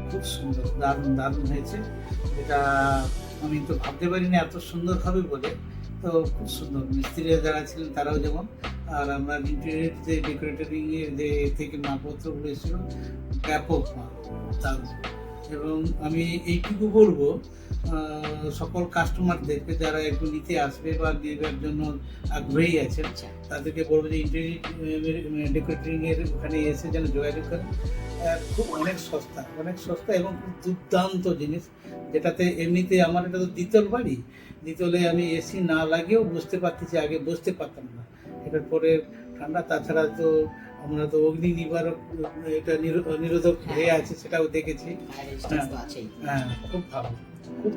খুব সুন্দর, দারুণ দারুণ হয়েছে। এটা আমি তো ভাবতে পারিনি এত সুন্দর হবে বলে। তো খুব সুন্দর, মিস্ত্রিরা যারা ছিলেন তারাও যেমন, আর আমরা ইন্টেরিয়র যে ডেকোরেটরিং এর যে থেকে মালপত্রগুলো এসেছিল, ব্যাপক মাল, দারুণ। এবং আমি এইটুকু বলবো সকল কাস্টমারদেরকে যারা একটু নিতে আসবে বা নেবার জন্য আগ্রহী আছেন, তাদেরকে বলবো যে ইন্টেরিয়র ডেকোরেটরিং এর ওখানে এসে যেন যোগাযোগ করেন। খুব অনেক সস্তা এবং খুব দুর্দান্ত জিনিস, যেটাতে এমনিতে আমার এটা তো দ্বিতল বাড়ি, দ্বিতলে আমি এসি না লাগেও বুঝতে পারতেছি, আগে বুঝতে পারতাম না। এটার পরে ঠান্ডা, তাছাড়া তো আমরা তো অগ্নি নিবারক, এটা নিরোধক হয়ে আছে, সেটাও দেখেছি। হ্যাঁ, খুব ভালো, খুব